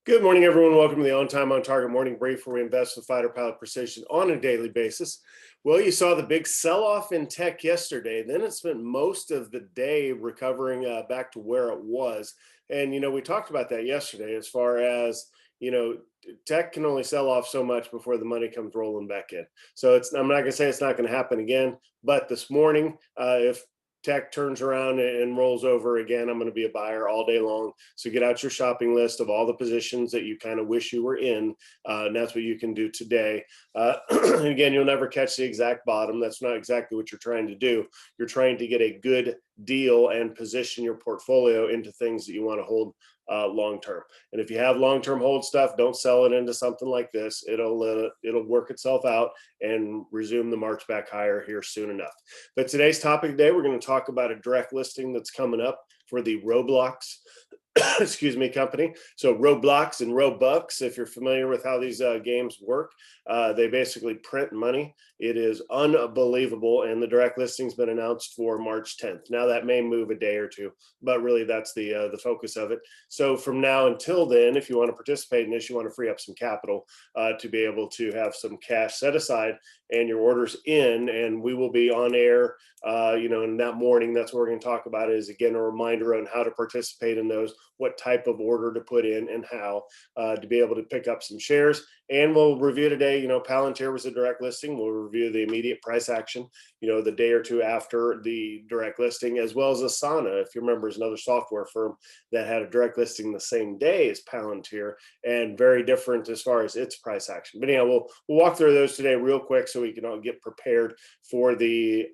Good morning, everyone. Welcome to the On Time, On Target Morning Brief, where we invest with fighter pilot precision on a daily basis. Well, you saw the big sell-off in tech yesterday. Then it spent most of the day recovering back to where it was. And, we talked about that yesterday as far as, tech can only sell off so much before the money comes rolling back in. So I'm not going to say it's not going to happen again. But this morning, if tech turns around and rolls over again, I'm going to be a buyer all day long. So get out your shopping list of all the positions that you kind of wish you were in. And that's what you can do today. And again, you'll never catch the exact bottom. That's not exactly what you're trying to do. You're trying to get a good deal and position your portfolio into things that you want to hold long term. And if you have long term hold stuff, don't sell it into something like this. It'll work itself out and resume the march back higher here soon enough. But today's topic today, we're going to talk about a direct listing that's coming up for the Roblox company. So Roblox and Robux, if you're familiar with how these games work, they basically print money. It is unbelievable, and the direct listing's been announced for March 10th. Now that may move a day or two, but really that's the focus of it. So from now until then, if you want to participate in this, you want to free up some capital to be able to have some cash set aside and your orders in, and we will be on air in that morning. That's what we're going to talk about, is again a reminder on how to participate in those, what type of order to put in, and how to be able to pick up some shares. And we'll review today, Palantir was a direct listing. We'll review the immediate price action, the day or two after the direct listing, as well as Asana, if you remember, is another software firm that had a direct listing the same day as Palantir, and very different as far as its price action. But we'll walk through those today real quick so we can all get prepared for the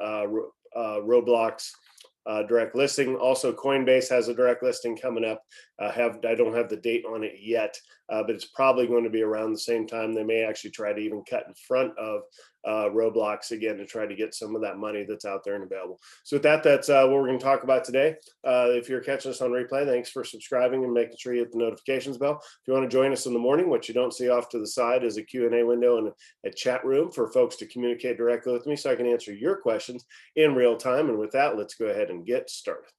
Roblox direct listing. Also, Coinbase has a direct listing coming up. I don't have the date on it yet, but it's probably going to be around the same time. They may actually try to even cut in front of Roblox again to try to get some of that money that's out there and available. So with that, that's what we're going to talk about today. If you're catching us on replay, thanks for subscribing and making sure you hit the notifications bell. If you want to join us in the morning, what you don't see off to the side is a Q&A window and a chat room for folks to communicate directly with me so I can answer your questions in real time. And with that, let's go ahead and get started.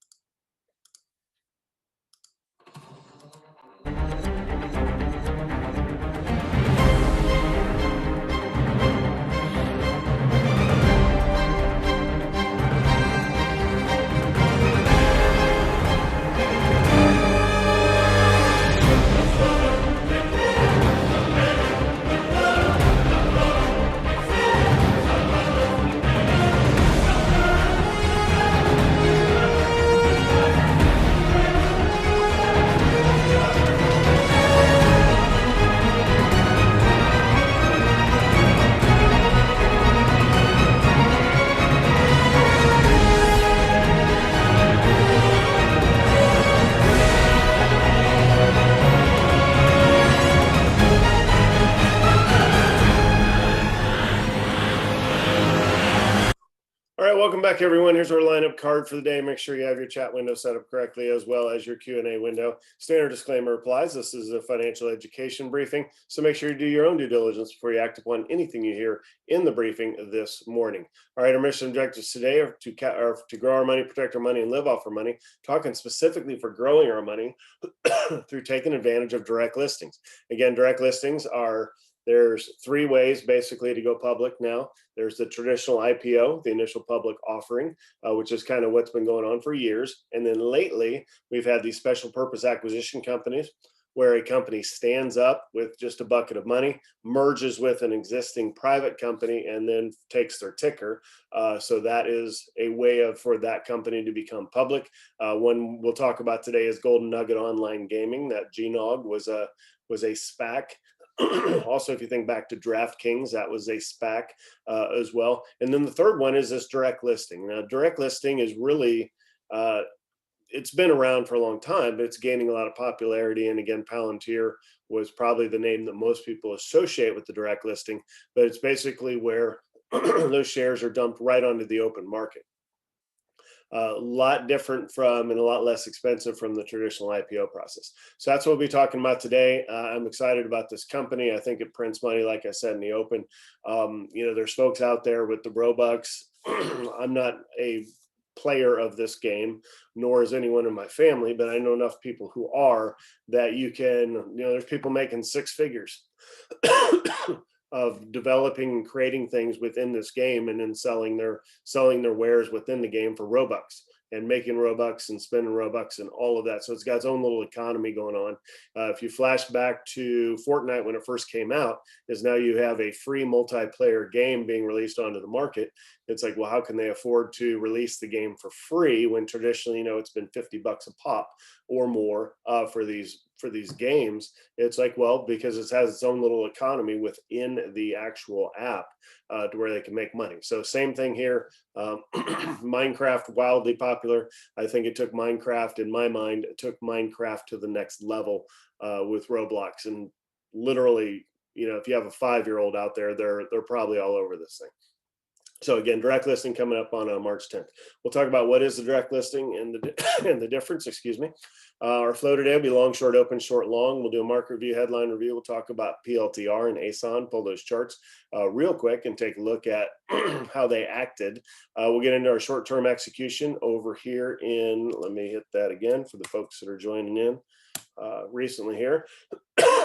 All right, welcome back, everyone. Here's our lineup card for the day. Make sure you have your chat window set up correctly, as well as your Q&A window. Standard disclaimer applies. This is a financial education briefing, so make sure you do your own due diligence before you act upon anything you hear in the briefing this morning. All right, our mission objectives today are to grow our money, protect our money, and live off our money. Talking specifically for growing our money through taking advantage of direct listings. Again, direct listings there's three ways basically to go public now. There's the traditional IPO, the initial public offering, which is kind of what's been going on for years. And then lately, we've had these special purpose acquisition companies where a company stands up with just a bucket of money, merges with an existing private company, and then takes their ticker. So that is a way for that company to become public. One we'll talk about today is Golden Nugget Online Gaming. That GNOG was a SPAC. Also, if you think back to DraftKings, that was a SPAC as well. And then the third one is this direct listing. Now, direct listing is really, it's been around for a long time, but it's gaining a lot of popularity. And again, Palantir was probably the name that most people associate with the direct listing, but it's basically where those shares are dumped right onto the open market. A lot different from and a lot less expensive from the traditional IPO process. So that's what we'll be talking about today. I'm excited about this company. I think it prints money, like I said, in the open. There's folks out there with the Robux. I'm not a player of this game, nor is anyone in my family, but I know enough people who are, that you can, there's people making six figures of developing and creating things within this game, and then selling their wares within the game for Robux, and making Robux and spending Robux and all of that. So it's got its own little economy going on. If you flash back to Fortnite when it first came out, is now you have a free multiplayer game being released onto the market. It's like, well, how can they afford to release the game for free when traditionally, it's been $50 a pop or more for these games? It's like, well, because it has its own little economy within the actual app to where they can make money. So same thing here. Minecraft, wildly popular. I think it took Minecraft, in my mind, it took Minecraft to the next level with Roblox. And literally, if you have a 5-year-old out there, they're probably all over this thing. So again, direct listing coming up on March 10th. We'll talk about what is the direct listing and the difference, excuse me. Our flow today will be long, short, open, short, long. We'll do a market review, headline review. We'll talk about PLTR and ASON, pull those charts real quick and take a look at how they acted. We'll get into our short-term execution over here let me hit that again for the folks that are joining in recently here.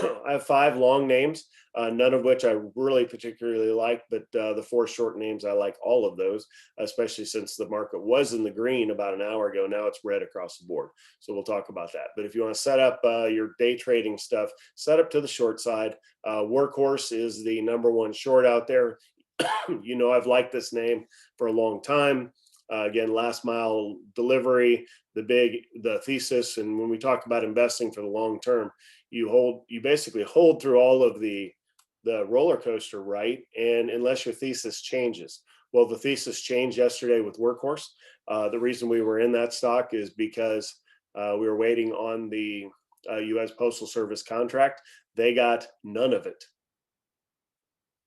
I have 5 long names, none of which I really particularly like, but the 4 short names, I like all of those, especially since the market was in the green about an hour ago. Now it's red across the board. So we'll talk about that. But if you want to set up your day trading stuff, set up to the short side. Workhorse is the #1 short out there. I've liked this name for a long time. Again, last mile delivery, the thesis. And when we talk about investing for the long term, you basically hold through all of the roller coaster, right? And unless your thesis changes. Well, the thesis changed yesterday with Workhorse. The reason we were in that stock is because we were waiting on the U.S. Postal Service contract. They got none of it.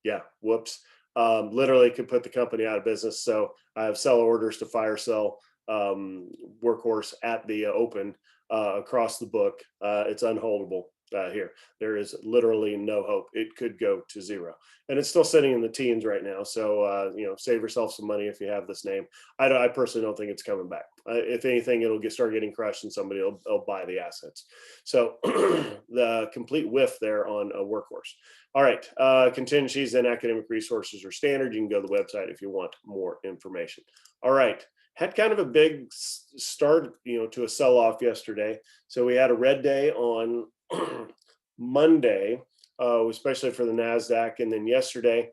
Yeah, whoops. Literally could put the company out of business. So I have sell orders to fire sell Workhorse at the open across the book. It's unholdable here. There is literally no hope. It could go to 0, and it's still sitting in the teens right now. So save yourself some money if you have this name. I personally don't think it's coming back. If anything, it'll start getting crushed, and somebody will buy the assets. So the complete whiff there on a Workhorse. All right, contingencies and academic resources are standard. You can go to the website if you want more information. All right, had kind of a big start, to a sell-off yesterday. So we had a red day on Monday, especially for the NASDAQ, and then yesterday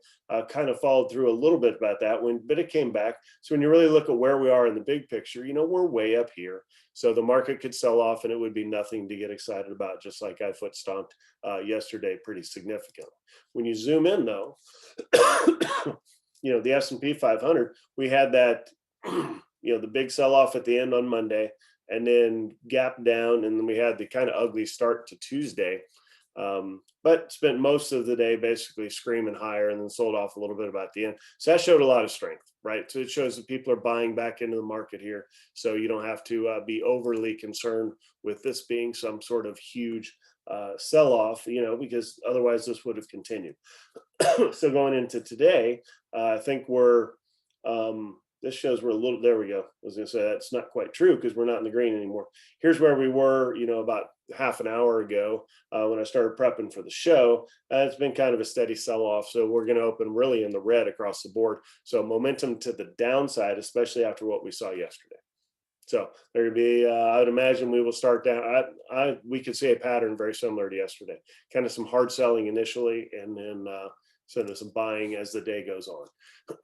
kind of followed through a little bit about that but it came back. So when you really look at where we are in the big picture, we're way up here. So the market could sell off and it would be nothing to get excited about, just like I foot stomped yesterday pretty significantly. When you zoom in though, the S&P 500, we had that, the big sell off at the end on Monday, and then gap down, and then we had the kind of ugly start to Tuesday, but spent most of the day basically screaming higher, and then sold off a little bit about the end. So that showed a lot of strength, right? So it shows that people are buying back into the market here. So you don't have to be overly concerned with this being some sort of huge sell-off, because otherwise this would have continued. So going into today, I think this shows we're a little, there we go. I was going to say that's not quite true because we're not in the green anymore. Here's where we were, about half an hour ago when I started prepping for the show. It's been kind of a steady sell-off. So we're going to open really in the red across the board. So momentum to the downside, especially after what we saw yesterday. So there would be, I would imagine we will start down. We could see a pattern very similar to yesterday. Kind of some hard selling initially, and then some buying as the day goes on.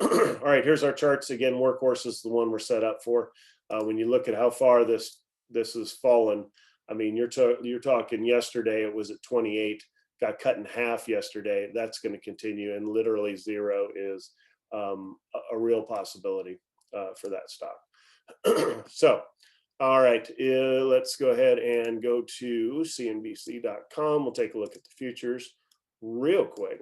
All right, here's our charts. Again, Workhorse is the one we're set up for. When you look at how far this has fallen, I mean, you're talking yesterday, it was at 28, got cut in half yesterday. That's going to continue, and literally 0 is a real possibility for that stock. So, all right, let's go ahead and go to cnbc.com. We'll take a look at the futures real quick.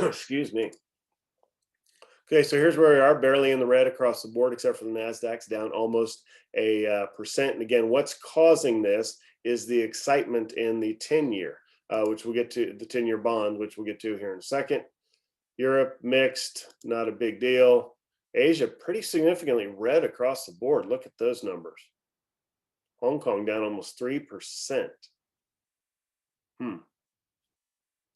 Excuse me. Okay, so here's where we are, barely in the red across the board, except for the NASDAQ's down almost a percent. And again, what's causing this is the excitement in the 10-year, which we'll get to, the 10-year bond, which we'll get to here in a second. Europe, mixed, not a big deal. Asia pretty significantly red across the board. Look at those numbers. Hong Kong down almost 3%.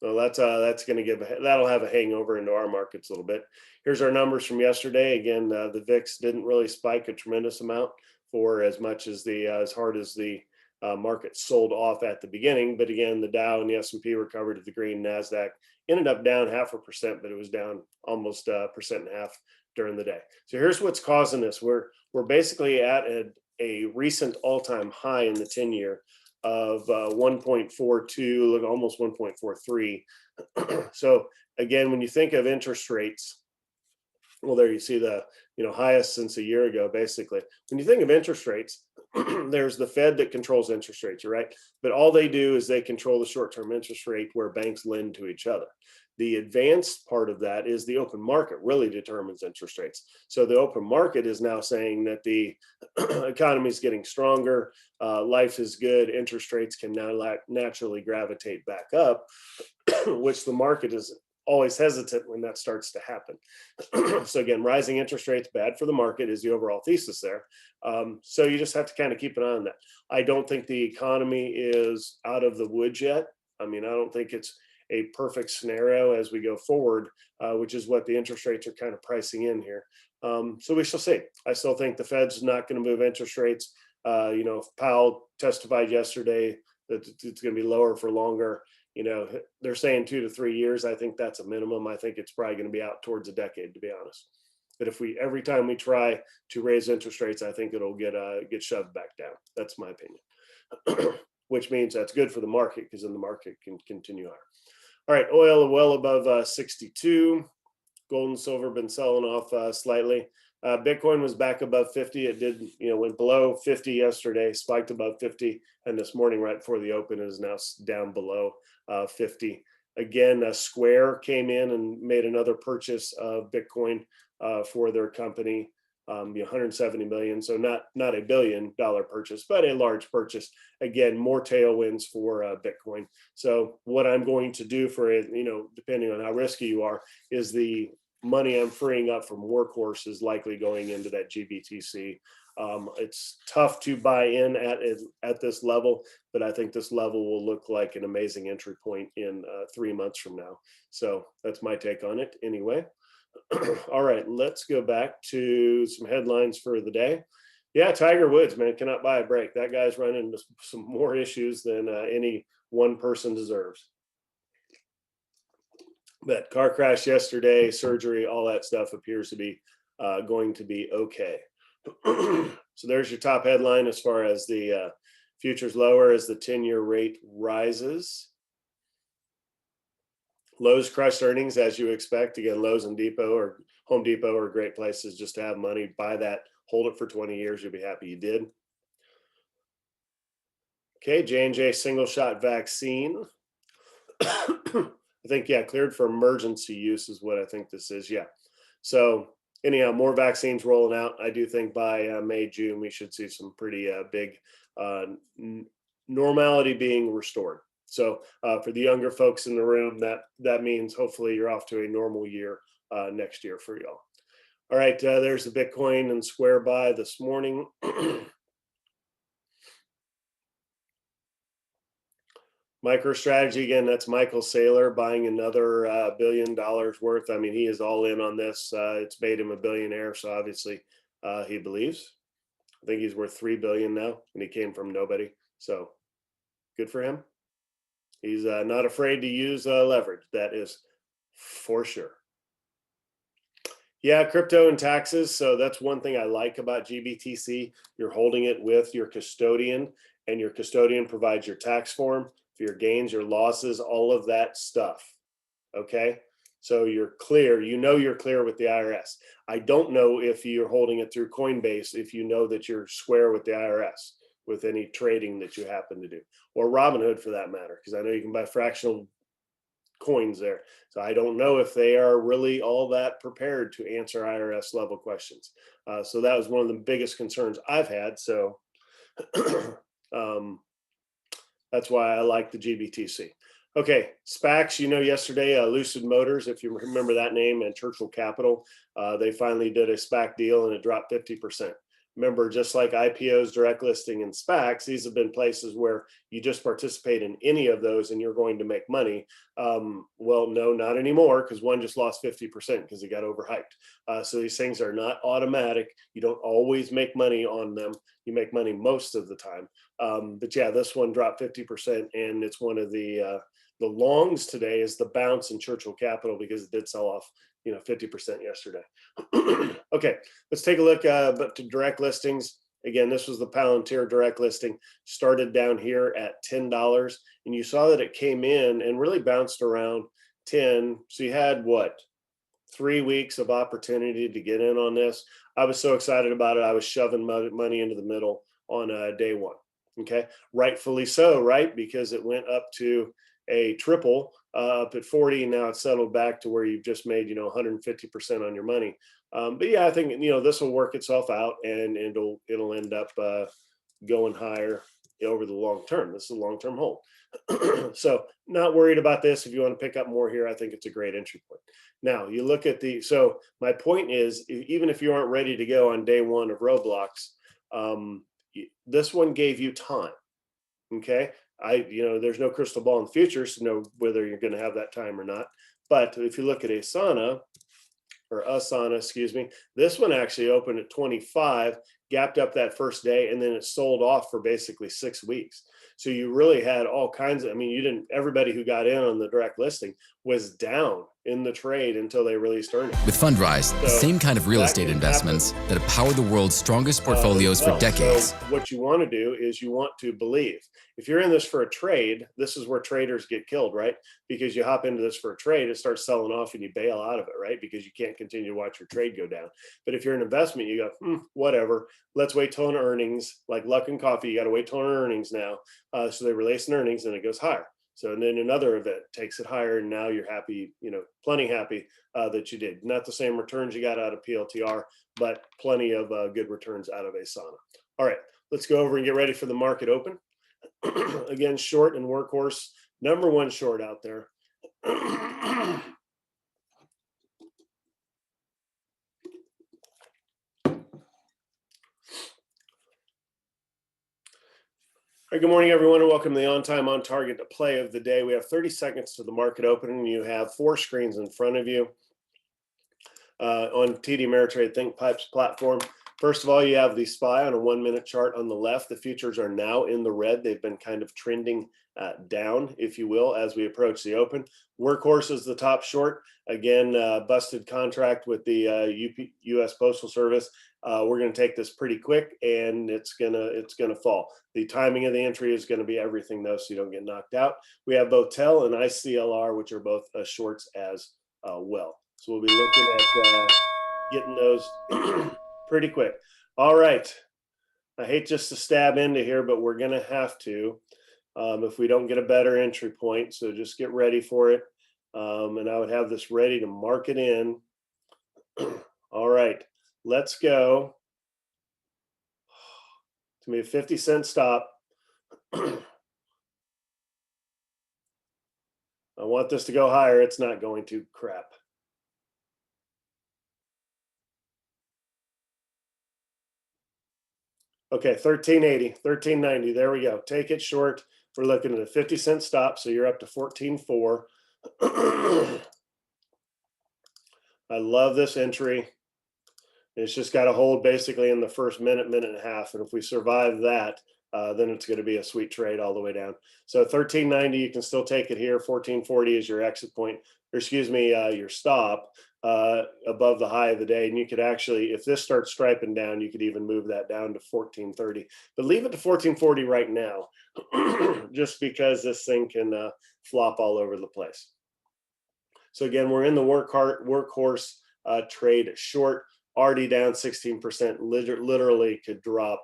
So that's going to that'll have a hangover into our markets a little bit. Here's our numbers from yesterday. Again, the VIX didn't really spike a tremendous amount for as much as as hard as the market sold off at the beginning. But again, the Dow and the S&P recovered to the green. Nasdaq ended up down 0.5%, but it was down almost 1.5% during the day. So here's what's causing this. We're basically at a recent all-time high in the 10-year of 1.42, look, almost 1.43. So again, when you think of interest rates, well, there you see the highest since a year ago, basically. When you think of interest rates, there's the Fed that controls interest rates, you're right. But all they do is they control the short-term interest rate where banks lend to each other. The advanced part of that is the open market really determines interest rates. So the open market is now saying that the economy is getting stronger, life is good, interest rates can now naturally gravitate back up, which the market is always hesitant when that starts to happen. So again, rising interest rates bad for the market is the overall thesis there. So you just have to kind of keep an eye on that. I don't think the economy is out of the woods yet. I mean, I don't think it's a perfect scenario as we go forward, which is what the interest rates are kind of pricing in here. So we shall see. I still think the Fed's not going to move interest rates. Powell testified yesterday that it's going to be lower for longer. They're saying 2 to 3 years. I think that's a minimum. I think it's probably going to be out towards a decade, to be honest. But if every time we try to raise interest rates, I think it'll get shoved back down. That's my opinion. Which means that's good for the market because then the market can continue higher. All right, oil well above 62. Gold and silver been selling off slightly. Bitcoin was back above 50. It did, went below 50 yesterday, spiked above 50, and this morning right before the open is now down below 50. Again, Square came in and made another purchase of Bitcoin for their company, 170 million. So not a $1 billion purchase, but a large purchase. Again, more tailwinds for Bitcoin. So what I'm going to do for it, depending on how risky you are, is the money I'm freeing up from Workhorse is likely going into that GBTC. It's tough to buy in at this level, but I think this level will look like an amazing entry point in 3 months from now. So that's my take on it anyway. All right, let's go back to some headlines for the day. Yeah, Tiger Woods, man, cannot buy a break. That guy's running into some more issues than any one person deserves. But car crash yesterday, surgery, all that stuff appears to be going to be okay. So there's your top headline as far as the futures lower as the 10-year rate rises. Lowe's crushed earnings as you expect. Again, Lowe's and Home Depot are great places just to have money. Buy that, hold it for 20 years. You'll be happy you did. Okay, J&J single shot vaccine. I think, yeah, cleared for emergency use is what I think this is. Yeah. So anyhow, more vaccines rolling out. I do think by May, June, we should see some pretty big normality being restored. So for the younger folks in the room, that means hopefully you're off to a normal year next year for y'all. All right, there's the Bitcoin and Square buy this morning. MicroStrategy, again, that's Michael Saylor buying another $1 billion worth. I mean, he is all in on this. It's made him a billionaire, so obviously he believes. I think he's worth $3 billion now, and he came from nobody. So good for him. He's not afraid to use leverage. That is for sure. Yeah, crypto and taxes. So that's one thing I like about GBTC. You're holding it with your custodian, and your custodian provides your tax form for your gains, your losses, all of that stuff. Okay. So you're clear. You're clear with the IRS. I don't know if you're holding it through Coinbase, if you know that you're square with the IRS with any trading that you happen to do, or Robinhood for that matter, because I know you can buy fractional coins there. So I don't know if they are really all that prepared to answer IRS level questions. So that was one of the biggest concerns I've had. So that's why I like the GBTC. Okay, SPACs, yesterday, Lucid Motors, if you remember that name, and Churchill Capital, they finally did a SPAC deal and it dropped 50%. Remember, just like IPOs, direct listing, and SPACs, these have been places where you just participate in any of those and you're going to make money. Well, no, not anymore, because one just lost 50% because it got overhyped. So these things are not automatic. You don't always make money on them. You make money most of the time. But yeah, this one dropped 50%, and it's one of the longs today is the bounce in Churchill Capital because it did sell off 50% yesterday. Okay, let's take a look but to direct listings. Again, this was the Palantir direct listing, started down here at $10, and you saw that it came in and really bounced around 10. So you had what, 3 weeks of opportunity to get in on this. I was so excited about it. I was shoving money into the middle on day one. Okay, rightfully so, right? Because it went up to a triple up at 40, and now it's settled back to where you've just made 150% on your money. But yeah, I think this will work itself out, and it'll end up going higher over the long term. This is a long-term hold. So not worried about this. If you want to pick up more here, I think it's a great entry point. Now you look at so my point is, even if you aren't ready to go on day one of Roblox, this one gave you time. Okay, there's no crystal ball in the future to know whether you're going to have that time or not. But if you look at Asana, excuse me, this one actually opened at 25, gapped up that first day, and then it sold off for basically 6 weeks. So you really had all kinds of, everybody who got in on the direct listing was down in the trade until they released earnings. With Fundrise, the same kind of real estate investments that have powered the world's strongest portfolios for decades. So what you want to do is you want to believe. If you're in this for a trade, this is where traders get killed, right? Because you hop into this for a trade, it starts selling off and you bail out of it, right? Because you can't continue to watch your trade go down. But if you're an investment, you go, whatever, let's wait till an earnings, like Luck and Coffee, you got to wait till an earnings now. So they release an earnings and it goes higher. So and then another event takes it higher, and now you're happy, plenty happy that you did. Not the same returns you got out of PLTR, but plenty of good returns out of Asana. All right, let's go over and get ready for the market open. Again, short and workhorse, number one short out there. All right, good morning, everyone, and welcome to the On Time, On Target play of the day. We have 30 seconds to the market opening. You have 4 screens in front of you on TD Ameritrade ThinkPipes platform. First of all, you have the SPY on a 1-minute chart on the left. The futures are now in the red. They've been kind of trending down, if you will, as we approach the open. Workhorse is the top short. Again, busted contract with the U.S. Postal Service. We're going to take this pretty quick, and it's gonna fall. The timing of the entry is going to be everything, though, so you don't get knocked out. We have both TEL and ICLR, which are both shorts as well. So we'll be looking at getting those pretty quick. All right. I hate just to stab into here, but we're going to have to if we don't get a better entry point. So just get ready for it. And I would have this ready to mark it in. All right. Let's go. It's going to be a 50-cent stop. I want this to go higher. It's not going to. Crap. Okay, 1380, 1390. There we go. Take it short. We're looking at a 50-cent stop, so you're up to 14.4. I love this entry. It's just got to hold basically in the first minute, minute and a half. And if we survive that, then it's going to be a sweet trade all the way down. So 1390, you can still take it here. 1440 is your exit point, or excuse me, your stop above the high of the day. And you could actually, if this starts striping down, you could even move that down to 1430. But leave it to 1440 right now, just because this thing can flop all over the place. So again, we're in the workhorse trade short, already down 16%, literally could drop,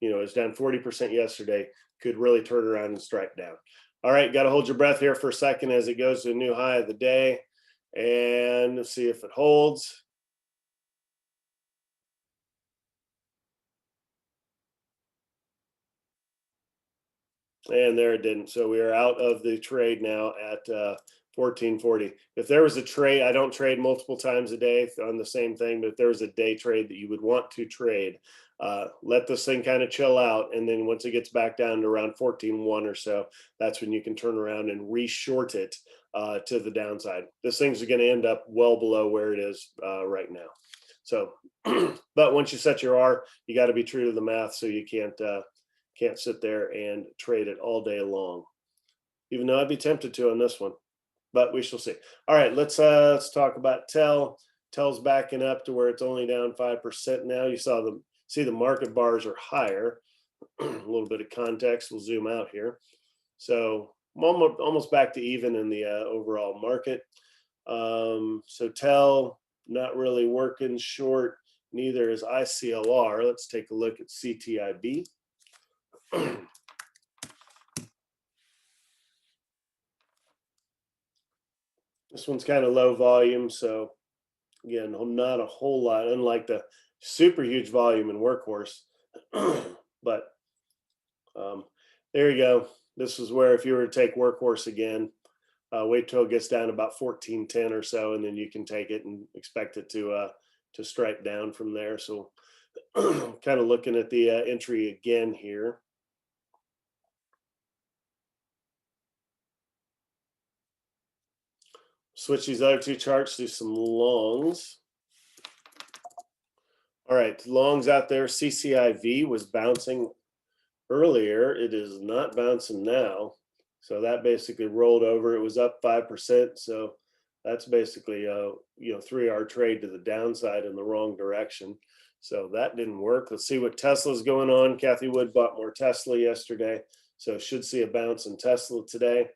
it's down 40% yesterday, could really turn around and strike down. All right, got to hold your breath here for a second as it goes to a new high of the day, and see if it holds. And there it didn't. So we are out of the trade now at 1440. If there was a trade, I don't trade multiple times a day on the same thing, but if there was a day trade that you would want to trade, let this thing kind of chill out. And then once it gets back down to around 14.1 or so, that's when you can turn around and re-short it to the downside. This thing's going to end up well below where it is right now. So, but once you set your R, you got to be true to the math, so you can't sit there and trade it all day long. Even though I'd be tempted to on this one, but we shall see. All right, let's talk about TEL. TEL's backing up to where it's only down 5% now. You see the market bars are higher. A little bit of context. We'll zoom out here. So I'm almost back to even in the overall market. So TEL not really working short. Neither is ICLR. Let's take a look at CTIB. This one's kind of low volume, so again, not a whole lot, unlike the super huge volume in Workhorse. But there you go. This is where if you were to take Workhorse again, wait till it gets down about 14.10 or so, and then you can take it and expect it to strike down from there. So kind of looking at the entry again here. Switch these other two charts to some longs. All right, longs out there. CCIV was bouncing earlier. It is not bouncing now. So that basically rolled over. It was up 5%. So that's basically a 3-hour trade to the downside in the wrong direction. So that didn't work. Let's see what Tesla's going on. Kathy Wood bought more Tesla yesterday, so should see a bounce in Tesla today.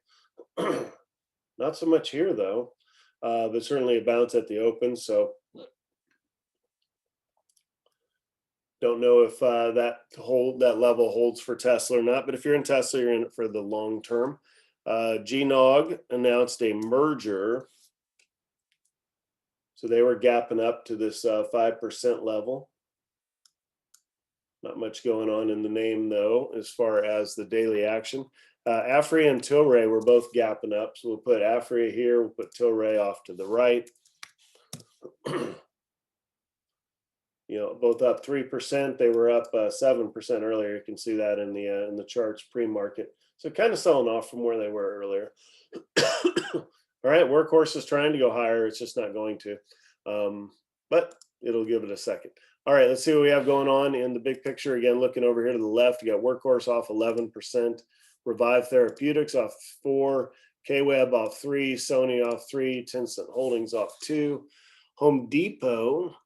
Not so much here though, but certainly a bounce at the open. So don't know if that level holds for Tesla or not. But if you're in Tesla, you're in it for the long term. GNOG announced a merger. So they were gapping up to this 5% level. Not much going on in the name, though, as far as the daily action. Afria and Tilray were both gapping up. So we'll put Afria here. We'll put Tilray off to the right. Both up 3%. They were up 7% earlier. You can see that in the charts pre-market. So kind of selling off from where they were earlier. All right, Workhorse is trying to go higher. It's just not going to, but it'll give it a second. All right, let's see what we have going on in the big picture. Again, looking over here to the left, you got Workhorse off 11%, Revive Therapeutics off 4%, K-Web off 3%, Sony off 3%, Tencent Holdings off 2%, Home Depot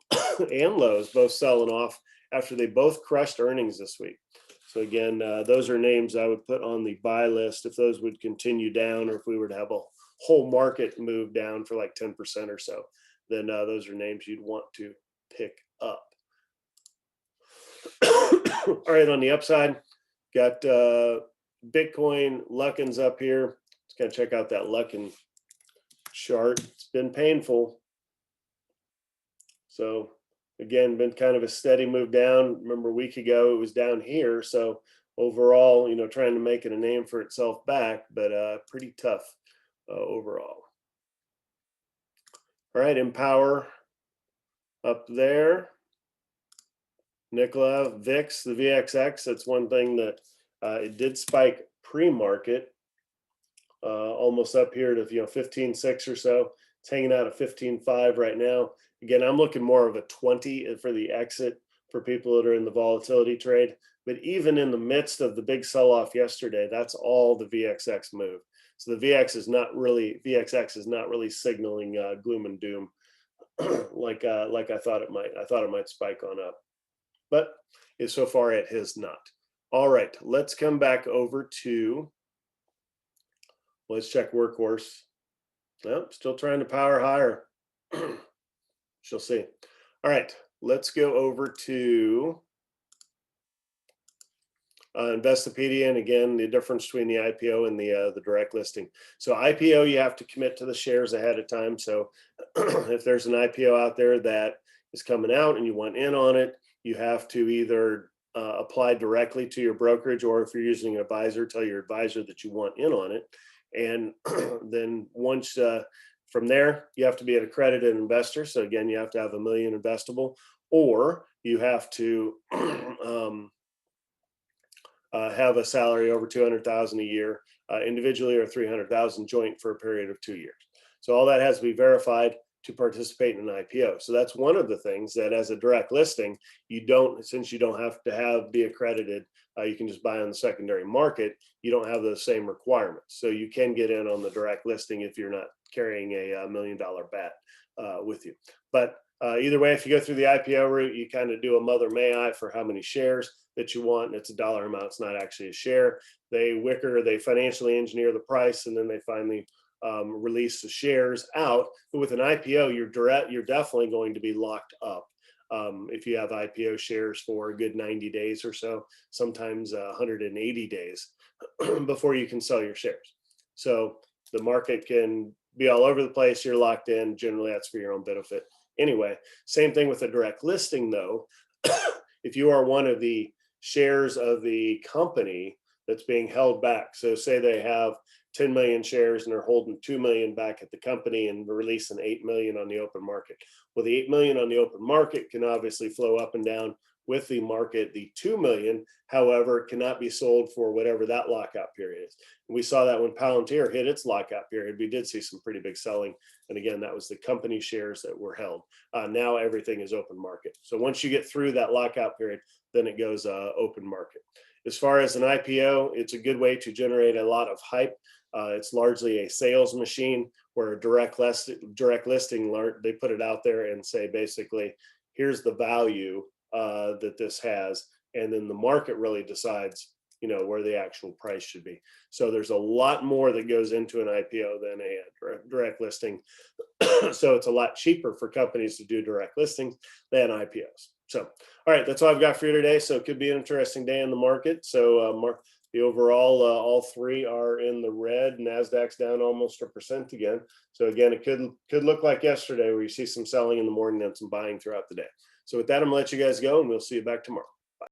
and Lowe's both selling off after they both crushed earnings this week. So again, those are names I would put on the buy list if those would continue down, or if we were to have a whole market move down for like 10% or so, then those are names you'd want to pick up. All right, on the upside, got Bitcoin, Luckin's up here. Let's kind of check out that Luckin chart. It's been painful. So again, been kind of a steady move down. Remember a week ago, it was down here. So overall, trying to make it a name for itself back, but pretty tough overall. All right, Empower up there. Nikola, VIX, the VXX, that's one thing that it did spike pre-market, almost up here to 15.6 or so. It's hanging out at 15.5 right now. Again, I'm looking more of a 20 for the exit for people that are in the volatility trade. But even in the midst of the big sell-off yesterday, that's all the VXX move. So the VXX is not really signaling gloom and doom like I thought it might. I thought it might spike on up, but so far it has not. All right, let's come back over to. Let's check Workhorse. Nope, still trying to power higher. She'll see. All right, let's go over to Investopedia, and again, the difference between the IPO and the direct listing. So IPO, you have to commit to the shares ahead of time. So if there's an IPO out there that is coming out and you want in on it, you have to either applied directly to your brokerage, or if you're using an advisor, tell your advisor that you want in on it. And then once from there, you have to be an accredited investor. So again, you have to have $1 million investable, or you have to have a salary over 200,000 a year individually, or 300,000 joint for a period of 2 years. So all that has to be verified to participate in an IPO. So that's one of the things that, as a direct listing, you don't, since you don't have to be accredited, you can just buy on the secondary market. You don't have those same requirements. So you can get in on the direct listing if you're not carrying a $1 million bat with you. But either way, if you go through the IPO route, you kind of do a mother may I for how many shares that you want. And it's a dollar amount. It's not actually a share. They financially engineer the price, and then they finally release the shares out. But with an IPO, you're definitely going to be locked up. If you have IPO shares for a good 90 days or so, sometimes 180 days before you can sell your shares. So the market can be all over the place. You're locked in. Generally, that's for your own benefit. Anyway, same thing with a direct listing, though. If you are one of the shares of the company that's being held back, so say they have 10 million shares and they're holding 2 million back at the company and releasing 8 million on the open market. Well, the 8 million on the open market can obviously flow up and down with the market. The 2 million, however, cannot be sold for whatever that lockout period is. And we saw that when Palantir hit its lockout period, we did see some pretty big selling. And again, that was the company shares that were held. Now everything is open market. So once you get through that lockout period, then it goes open market. As far as an IPO, it's a good way to generate a lot of hype. It's largely a sales machine, where a direct listing, they put it out there and say, basically, here's the value that this has. And then the market really decides, where the actual price should be. So there's a lot more that goes into an IPO than a direct listing. So it's a lot cheaper for companies to do direct listings than IPOs. So, all right, that's all I've got for you today. So it could be an interesting day in the market. So the overall, all three are in the red. NASDAQ's down almost 1% again. So again, it could look like yesterday, where you see some selling in the morning and some buying throughout the day. So with that, I'm gonna let you guys go, and we'll see you back tomorrow.